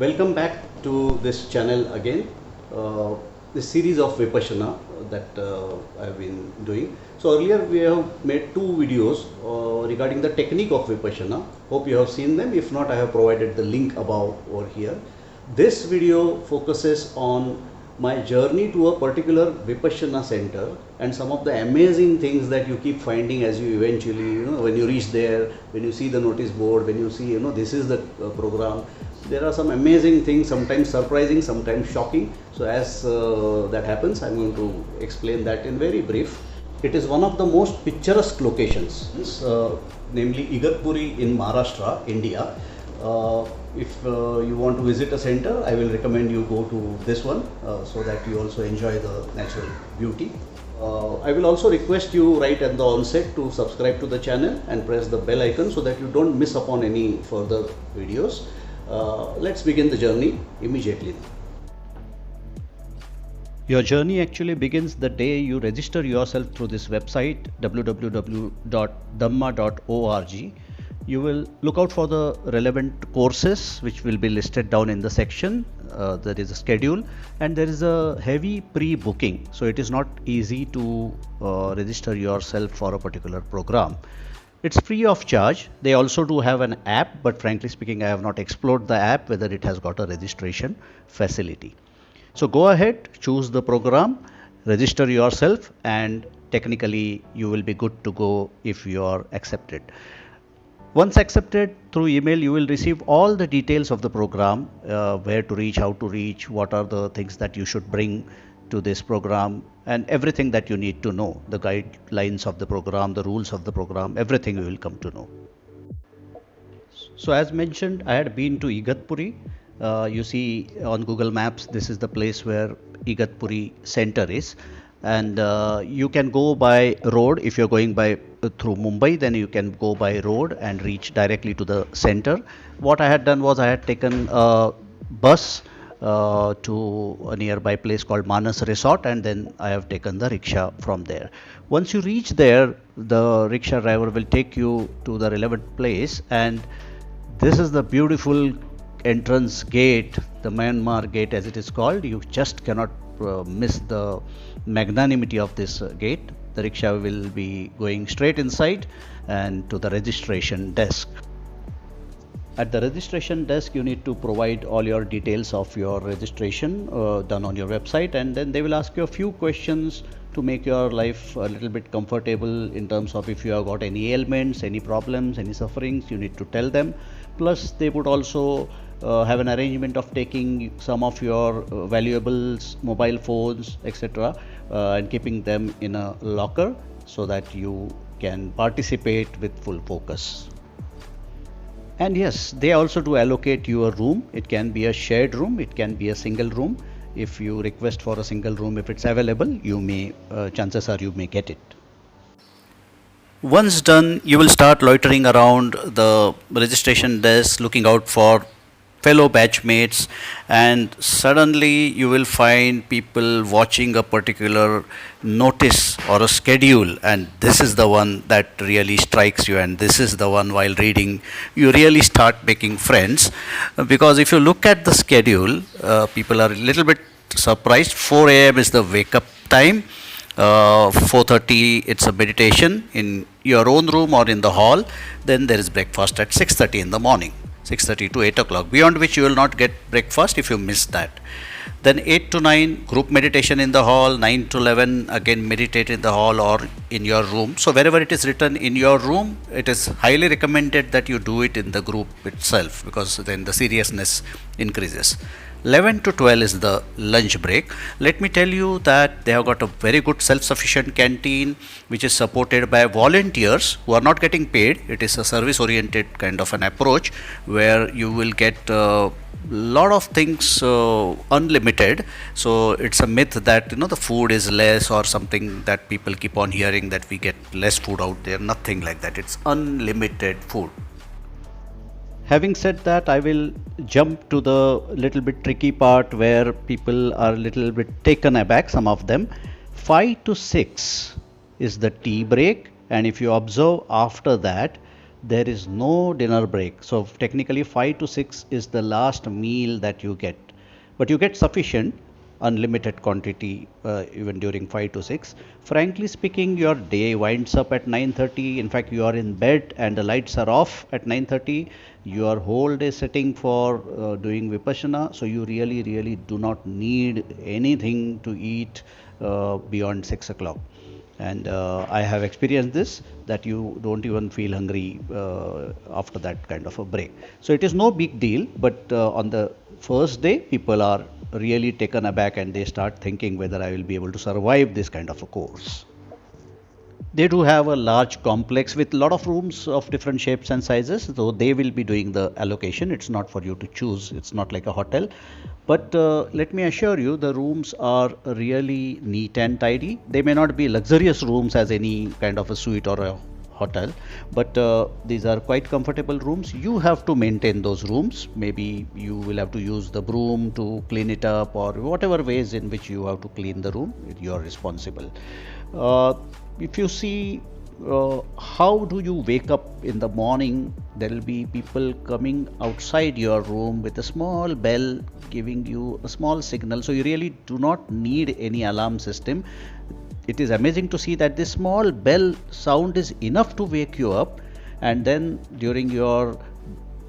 Welcome back to this channel again. This series of Vipassana that I've been doing. So earlier we have made two videos regarding the technique of Vipassana. Hope you have seen them. If not, I have provided the link above over here. This video focuses on my journey to a particular Vipassana center and some of the amazing things that you keep finding as you eventually, when you reach there, when you see the notice board, when you see, this is the program. There are some amazing things, sometimes surprising, sometimes shocking. So as that happens, I'm going to explain that in very brief. It is one of the most picturesque locations, namely Igatpuri in Maharashtra, India. If you want to visit a center, I will recommend you go to this one so that you also enjoy the natural beauty. I will also request you right at the onset to subscribe to the channel and press the bell icon so that you don't miss upon any further videos. Let's begin the journey immediately. Your journey actually begins the day you register yourself through this website www.dhamma.org. You will look out for the relevant courses which will be listed down in the section. There is a schedule and there is a heavy pre-booking, so it is not easy to register yourself for a particular program. It's free of charge. They also do have an app, but frankly speaking, I have not explored the app whether it has got a registration facility. So go ahead, choose the program, register yourself, and technically you will be good to go if you are accepted. Once accepted through email, you will receive all the details of the program, where to reach, how to reach, what are the things that you should bring to this program, and everything that you need to know, the guidelines of the program, the rules of the program, everything you will come to know. So as mentioned, I had been to Igatpuri. You see on Google Maps, this is the place where Igatpuri center is. And you can go by road. If you're going through Mumbai, then you can go by road and reach directly to the center. What I had done was I had taken a bus to a nearby place called Manas Resort, and then I have taken the rickshaw from there. Once you reach there, the rickshaw driver will take you to the relevant place, and this is the beautiful entrance gate, the Myanmar gate as it is called. You just cannot miss the magnanimity of this gate. The rickshaw will be going straight inside and to the registration desk. At the registration desk, you need to provide all your details of your registration done on your website, and then they will ask you a few questions to make your life a little bit comfortable in terms of if you have got any ailments, any problems, any sufferings, you need to tell them. Plus, they would also have an arrangement of taking some of your valuables, mobile phones, etc., and keeping them in a locker so that you can participate with full focus. And yes, they also do allocate you a room. It can be a shared room, it can be a single room. If you request for a single room, if it's available, you may, chances are you may get it. Once done, you will start loitering around the registration desk, looking out for fellow batchmates, and suddenly you will find people watching a particular notice or a schedule, and this is the one that really strikes you, and this is the one while reading you really start making friends, because if you look at the schedule, people are a little bit surprised. 4 a.m. is the wake up time. 4:30 it's a meditation in your own room or in the hall. Then there is breakfast at 6:30 in the morning, 6:30 to 8 o'clock, beyond which you will not get breakfast if you miss that. Then 8 to 9 group meditation in the hall, 9 to 11 again meditate in the hall or in your room. So wherever it is written in your room, it is highly recommended that you do it in the group itself, because then the seriousness increases. 11 to 12 is the lunch break. Let me tell you that they have got a very good self-sufficient canteen which is supported by volunteers who are not getting paid. It is a service-oriented kind of an approach where you will get a lot of things unlimited. So it's a myth that the food is less or something that people keep on hearing, that we get less food out there. Nothing like that. It's unlimited food. Having said that, I will jump to the little bit tricky part where people are a little bit taken aback, some of them. 5 to 6 is the tea break, and if you observe after that, There is no dinner break. So technically 5 to 6 is the last meal that you get. But you get sufficient, unlimited quantity even during 5 to 6. Frankly speaking, your day winds up at 9:30. In fact, you are in bed and the lights are off at 9:30. Your whole day sitting for doing Vipassana. So you really do not need anything to eat beyond 6 o'clock. And I have experienced this, that you don't even feel hungry after that kind of a break. So it is no big deal, but on the first day people are really taken aback and they start thinking whether I will be able to survive this kind of a course. They do have a large complex with a lot of rooms of different shapes and sizes, so they will be doing the allocation. It's not for you to choose, it's not like a hotel. But let me assure you, the rooms are really neat and tidy. They may not be luxurious rooms as any kind of a suite or a hotel, but these are quite comfortable rooms. You have to maintain those rooms. Maybe you will have to use the broom to clean it up, or whatever ways in which you have to clean the room, you are responsible. If you see how do you wake up in the morning, there will be people coming outside your room with a small bell giving you a small signal. So you really do not need any alarm system. It is amazing to see that this small bell sound is enough to wake you up, and then during your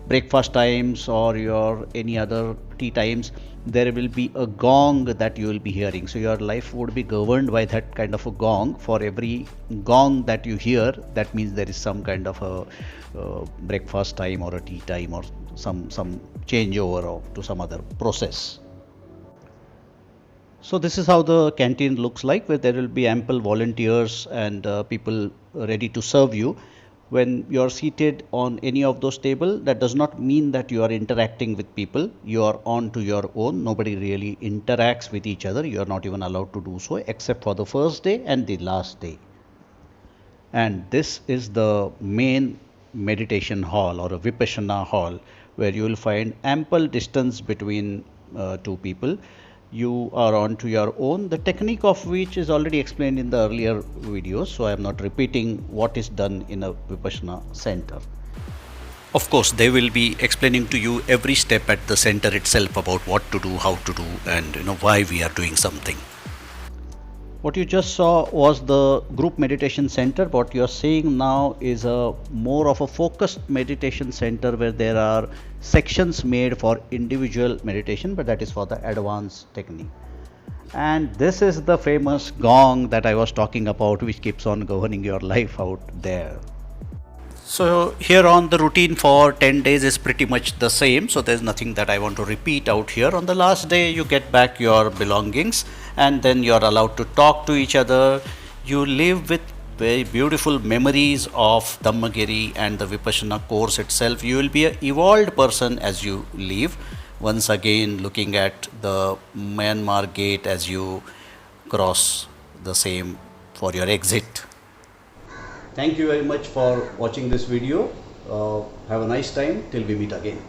breakfast times or your any other tea times, there will be a gong that you will be hearing. So your life would be governed by that kind of a gong. For every gong that you hear, that means there is some kind of a breakfast time or a tea time or some changeover to some other process. So this is how the canteen looks like, where there will be ample volunteers and people ready to serve you. When you are seated on any of those tables, that does not mean that you are interacting with people. You are on to your own. Nobody really interacts with each other. You are not even allowed to do so, except for the first day and the last day. And this is the main meditation hall or a Vipassana hall, where you will find ample distance between two people. You are on to your own, the technique of which is already explained in the earlier videos, so I am not repeating what is done in a Vipassana center. Of course, they will be explaining to you every step at the center itself about what to do, how to do, and why we are doing something. What you just saw was the group meditation center. What you are seeing now is a more of a focused meditation center, where there are sections made for individual meditation, but that is for the advanced technique. And this is the famous gong that I was talking about, which keeps on governing your life out there. So here on, the routine for 10 days is pretty much the same, so there's nothing that I want to repeat out here. On the last day, you get back your belongings and then you're allowed to talk to each other. You live with very beautiful memories of Dhammagiri and the Vipassana course itself. You will be an evolved person as you leave, once again looking at the Myanmar gate as you cross the same for your exit. Thank you very much for watching this video. Have a nice time till we meet again.